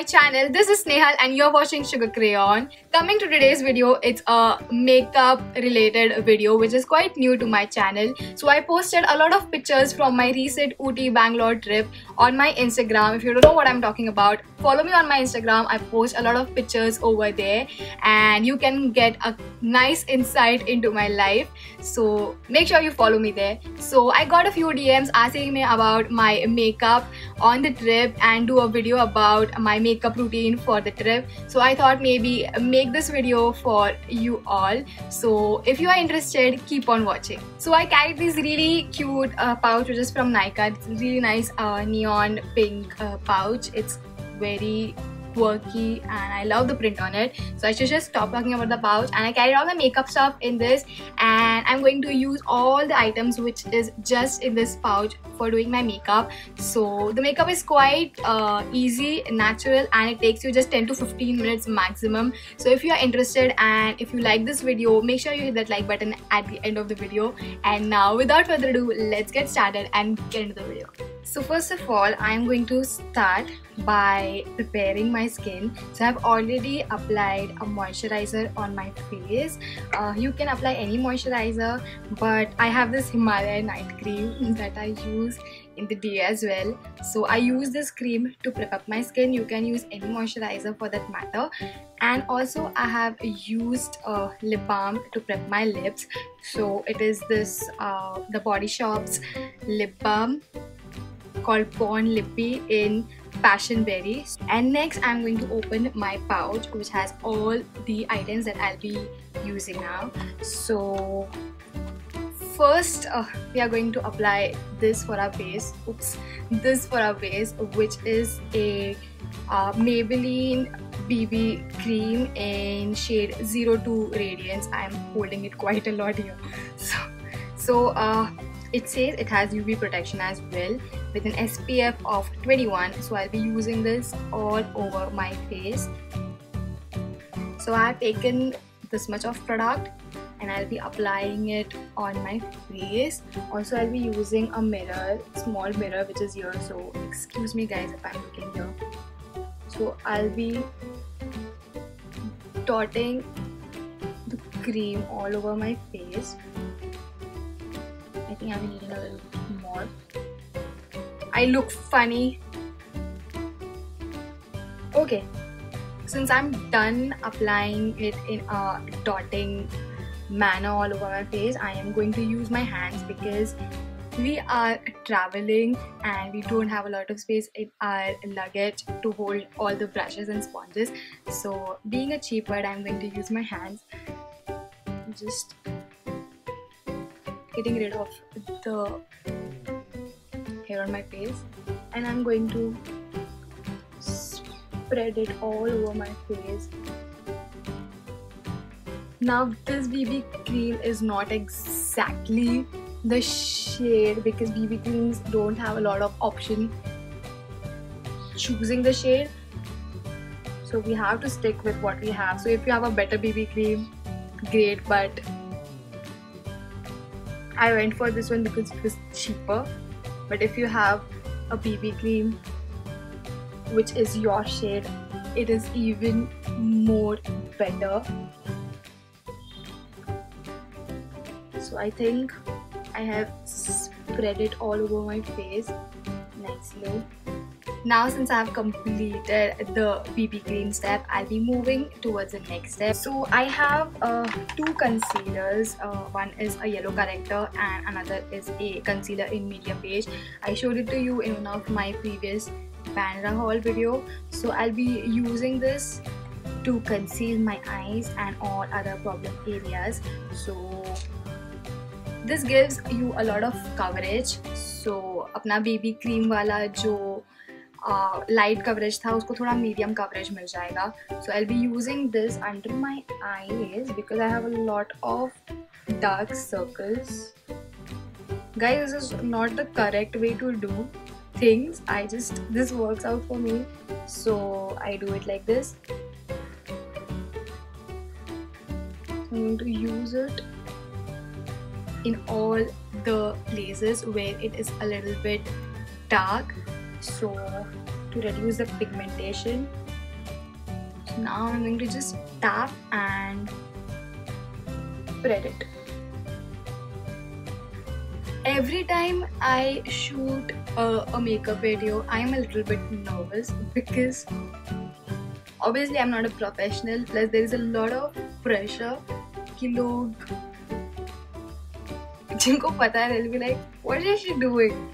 channel. This is Snehal and you're watching Sugar Crayon. Coming to today's video, it's a makeup related video which is quite new to my channel. So I posted a lot of pictures from my recent Ooty Bangalore trip on my Instagram. If you don't know what I'm talking about, follow me on my Instagram. I post a lot of pictures over there and you can get a nice insight into my life. So make sure you follow me there. So I got a few DMs asking me about my makeup on the trip and do a video about my makeup routine for the trip. So I thought maybe make this video for you all. So if you are interested, keep on watching. So I carried this really cute pouch which is from Nykaa. It's a really nice neon pink pouch. It's very quirky and I love the print on it. So I should just stop talking about the pouch, and I carried all my makeup stuff in this, and I'm going to use all the items which is just in this pouch for doing my makeup. So the makeup is quite easy, natural, and it takes you just 10 to 15 minutes maximum. So if you are interested and if you like this video, make sure you hit that like button at the end of the video. And now without further ado, let's get started and get into the video. So first of all, I'm going to start by preparing my skin. So I've already applied a moisturizer on my face. You can apply any moisturizer, but I have this Himalayan night cream that I use in the day as well. So I use this cream to prep up my skin. You can use any moisturizer for that matter. And also I have used lip balm to prep my lips. So it is this the Body Shop's lip balm called Lippy in Passionberry. And next I'm going to open my pouch which has all the items that I'll be using now. So first we are going to apply this for our base. This for our base, which is a Maybelline BB cream in shade 02 Radiance. I'm holding it quite a lot here. So it says it has UV protection as well with an SPF of 21. So I'll be using this all over my face. So I have taken this much of product and I'll be applying it on my face. Also I'll be using a mirror, small mirror which is here. So excuse me guys if I'm looking here. So I'll be dotting the cream all over my face. I think I'm needing a little bit more. I look funny. Okay, since I'm done applying it in a dotting manner all over my face, I am going to use my hands because we are traveling and we don't have a lot of space in our luggage to hold all the brushes and sponges. So being a cheap bird, I'm going to use my hands. Just getting rid of the hair on my face, and I'm going to spread it all over my face. Now this BB cream is not exactly the shade because BB creams don't have a lot of option choosing the shade, so we have to stick with what we have. So if you have a better BB cream, great, but I went for this one because it was cheaper. But if you have a BB cream which is your shade, it is even more better. So I think I have spread it all over my face nicely. Now since I have completed the BB cream step, I'll be moving towards the next step. So I have two concealers. One is a yellow corrector and another is a concealer in medium beige. I showed it to you in one of my previous Bandra haul video. So I'll be using this to conceal my eyes and all other problem areas. So this gives you a lot of coverage. So अपना BB cream वाला जो light coverage था उसको थोड़ा medium coverage मिल जाएगा. So I'll be using this under my eyes because I have a lot of dark circles. Guys, this is not the correct way to do things. This works out for me, so I do it like this. I'm going to use it in all the places where it is a little bit dark. So to reduce the pigmentation, Now I'm going to just tap and spread it. Every time I shoot a makeup video, I am a little bit nervous because obviously I'm not a professional, plus there is a lot of pressure कि लोग जिनको पता है, they'll be like, what is she doing?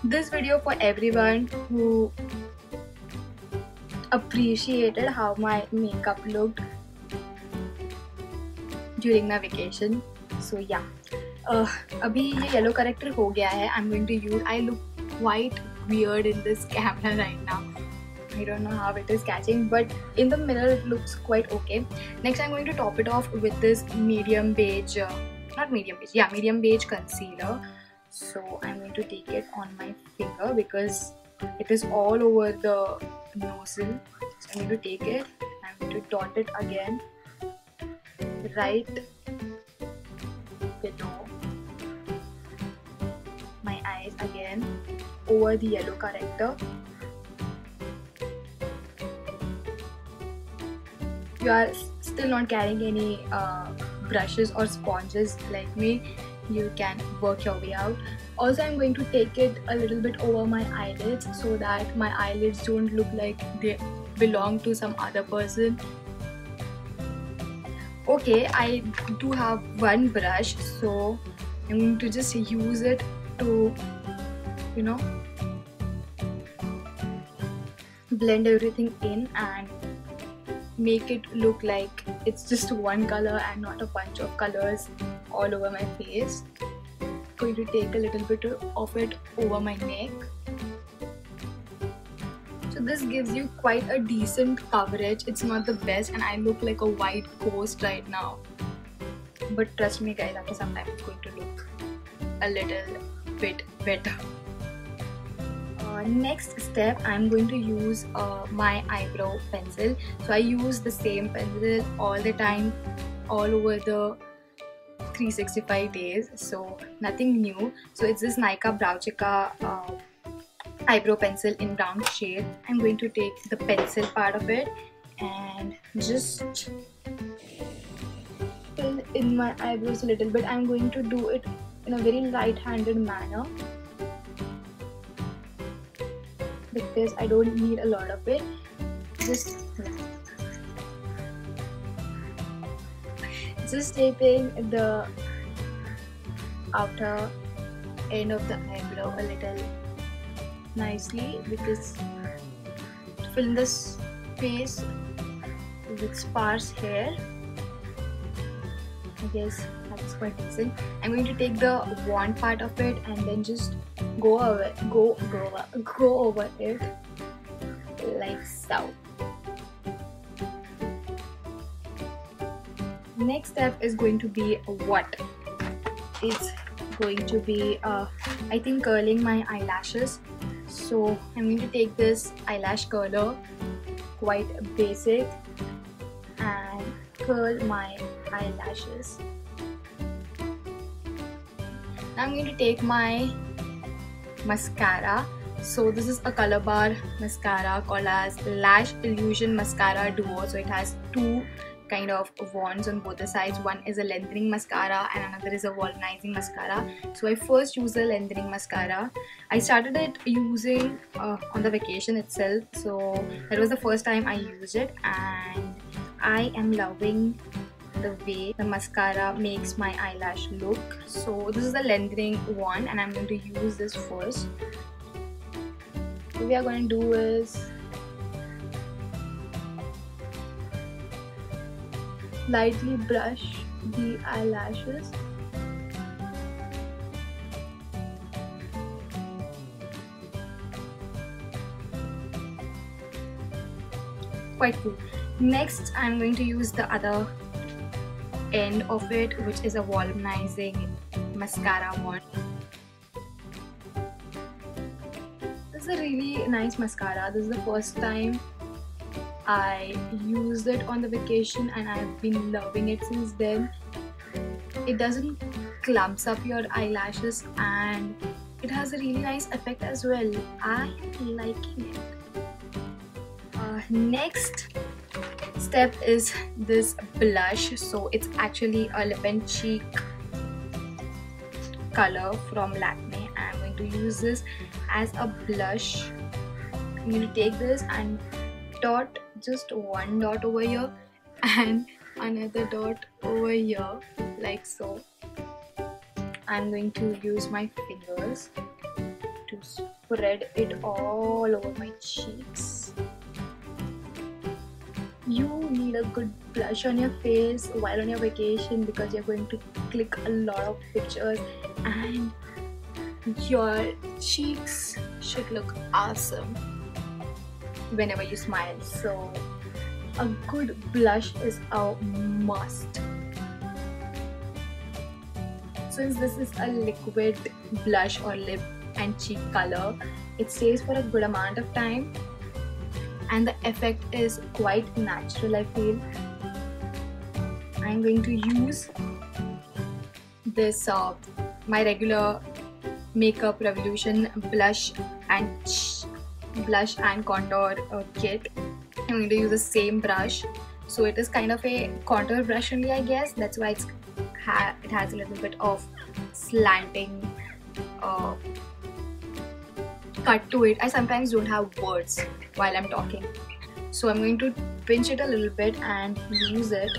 This video for everyone who appreciated how my makeup looked during my vacation. So yeah, अभी ये yellow corrector हो गया है. I'm going to use. I look quite weird in this camera right now. I don't know how it is catching, but in the mirror it looks quite okay. Next, I'm going to top it off with this medium beige, medium beige concealer. So I'm going to take it on my finger because it is all over the nostril. So I'm going to take it, I'm going to dot it again right below my eyes again over the yellow corrector. You are still not carrying any brushes or sponges like me, you can work your way out. Also, I'm going to take it a little bit over my eyelids so that my eyelids don't look like they belong to some other person. Okay, I do have one brush, so I'm going to just use it to, you know, blend everything in and make it look like it's just one color and not a bunch of colors all over my face. I'm going to take a little bit of it over my neck. So this gives you quite a decent coverage. It's not the best and I look like a white ghost right now. But trust me guys, after some time it's going to look a little bit better. Next step, I'm going to use my eyebrow pencil. So I use the same pencil all the time, all over the 365 days, so nothing new. So it's this Nykaa Brow Chic Wow eyebrow pencil in brown shade. I'm going to take the pencil part of it and just fill in my eyebrows a little bit. I'm going to do it in a very light-handed manner because I don't need a lot of it. Just taping the outer end of the eyebrow a little nicely because to fill this space with sparse hair. I guess that's quite decent. I'm going to take the wand part of it and then just go over it like so. Next step is going to be what? It's going to be I think curling my eyelashes. So I'm going to take this eyelash curler, quite basic, and curl my eyelashes. Now I'm going to take my mascara. So this is a Colorbar mascara called as Lash Illusion Mascara Duo. So it has two kind of wands on both the sides. One is a lengthening mascara and another is a volumizing mascara. So I first use the lengthening mascara. I started it using on the vacation itself, so that was the first time I used it and I am loving the way the mascara makes my eyelash look. So this is the lengthening one and I'm going to use this first. What we are going to do is lightly brush the eyelashes. Quite cool. Next, I'm going to use the other end of it, which is a volumizing mascara one. This is a really nice mascara. This is the first time I used it on the vacation and I've been loving it since then. It doesn't clumps up your eyelashes and it has a really nice effect as well. I am liking it. Next, step is this blush. So it's actually a lip and cheek color from Lakme. I'm going to use this as a blush. I'm going to take this and dot just one dot over here and another dot over here, like so. I'm going to use my fingers to spread it all over my cheeks. You need a good blush on your face while on your vacation because you're going to click a lot of pictures and your cheeks should look awesome whenever you smile. So a good blush is a must. Since this is a liquid blush or lip and cheek color, it stays for a good amount of time and the effect is quite natural, I feel. I'm going to use this my regular Makeup Revolution blush and contour kit. I'm going to use the same brush. So it is kind of a contour brush only, I guess. That's why it has a little bit of slanting cut to it. I sometimes don't have words while I'm talking, so I'm going to pinch it a little bit and use it.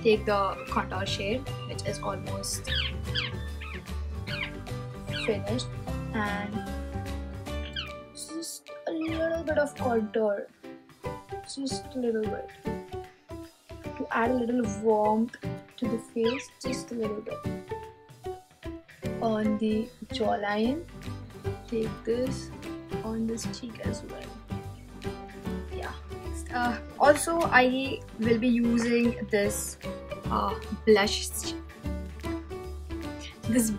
Take the contour shade, which is almost finished, and just a little bit of contour, just a little bit, to add a little warmth to the face, just a little bit. On the jawline, take this on this cheek as well. Yeah. Also, I will be using this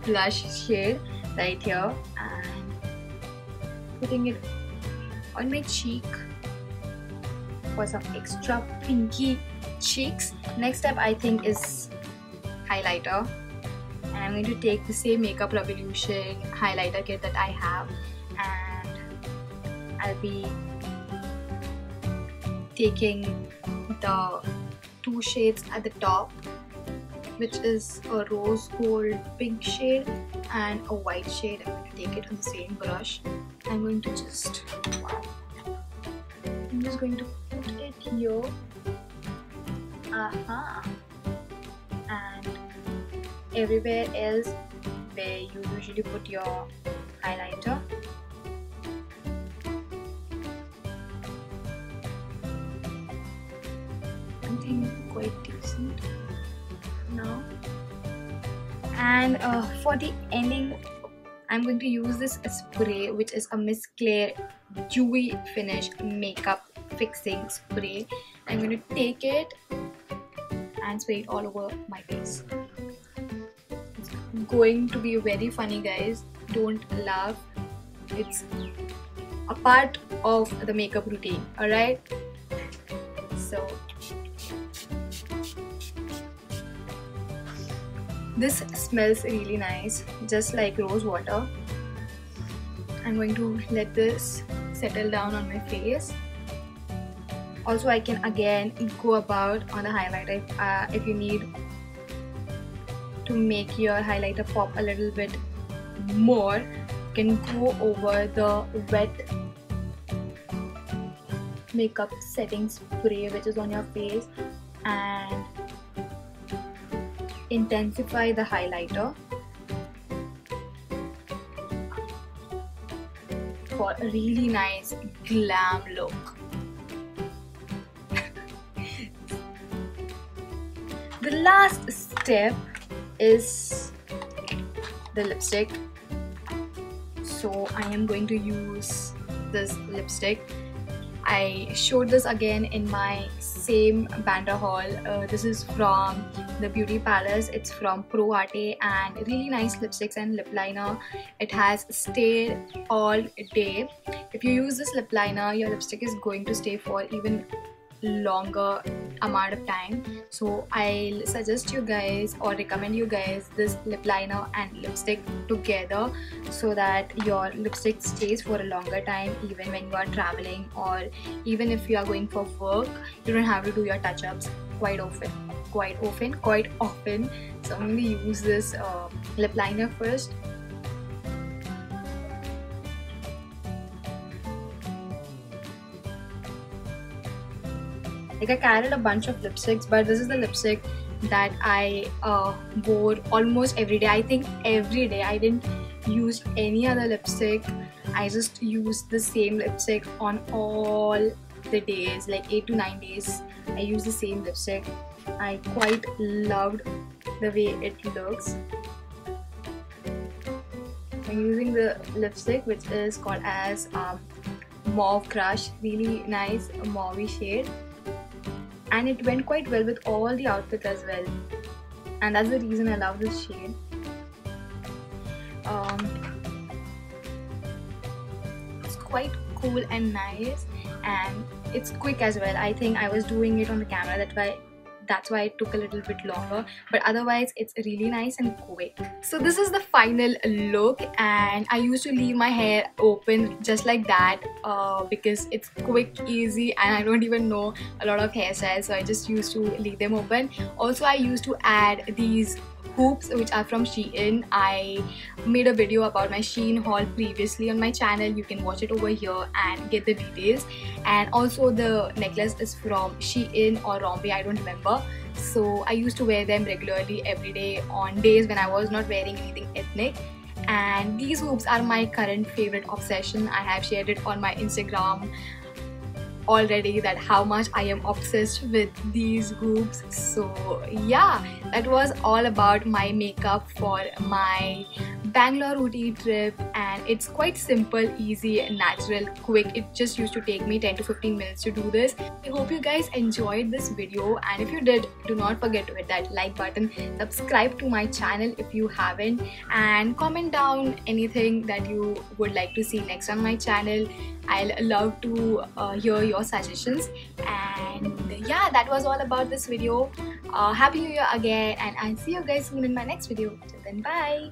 blush shade right here and putting it on my cheek for some extra pinky cheeks. Next step I think is highlighter, and I'm going to take the same Makeup Revolution highlighter kit that I have, and I'll be taking the two shades at the top, which is a rose gold pink shade and a white shade. I'm going to take it on the same brush. I'm going to just I'm just going to put it here. And everywhere else where you usually put your highlighter. I think quite decent now. And for the ending, I'm going to use this spray, which is a Miss Claire Dewy Finish makeup fixing spray. I'm going to take it and spray it all over my face. It's going to be very funny, guys. Don't laugh. It's a part of the makeup routine, alright? So this smells really nice, just like rose water. I'm going to let this settle down on my face. Also, I can again go about on the highlighter if you need to make your highlighter pop a little bit more. You can go over the wet makeup setting spray which is on your face and intensify the highlighter for a really nice glam look. The last step is the lipstick. So I am going to use this lipstick. I showed this again in my same banter haul. This is from the Beauty Palace. It's from Proarte and really nice lipsticks and lip liner. It has stayed all day. If you use this lip liner, your lipstick is going to stay for even longer amount of time. So I'll suggest you guys or recommend you guys this lip liner and lipstick together so that your lipstick stays for a longer time, even when you are traveling or even if you are going for work. You don't have to do your touch-ups quite often. So I'm going to use this lip liner first. Like, I carried a bunch of lipsticks, but this is the lipstick that I wore almost every day. I think every day. I didn't use any other lipstick. I just used the same lipstick on all the days, like 8 to 9 days. I used the same lipstick. I quite loved the way it looks. I'm using the lipstick which is called as Mauve Crush. Really nice mauve shade. And it went quite well with all the outfits as well, and that's the reason I love this shade. It's quite cool and nice, and it's quick as well. I think I was doing it on the camera, that's why it took a little bit longer, but otherwise it's really nice and quick. So this is the final look, and I used to leave my hair open just like that because it's quick, easy, and I don't even know a lot of hairstyles, so I just used to leave them open. Also, I used to add these hoops which are from Shein. I made a video about my Shein haul previously on my channel. You can watch it over here and get the details. And also the necklace is from Shein or Rave, I don't remember. So I used to wear them regularly every day on days when I was not wearing anything ethnic. And these hoops are my current favorite obsession. I have shared it on my Instagram already that how much I am obsessed with these hoops. So yeah, that was all about my makeup for my Bangalore Ooty trip, and it's quite simple, easy, natural, quick. It just used to take me 10 to 15 minutes to do this. I hope you guys enjoyed this video, and if you did, do not forget to hit that like button, subscribe to my channel if you haven't, and comment down anything that you would like to see next on my channel. I'll love to hear your suggestions. And yeah, that was all about this video. Happy New Year again, and I'll see you guys soon in my next video. Till then, bye.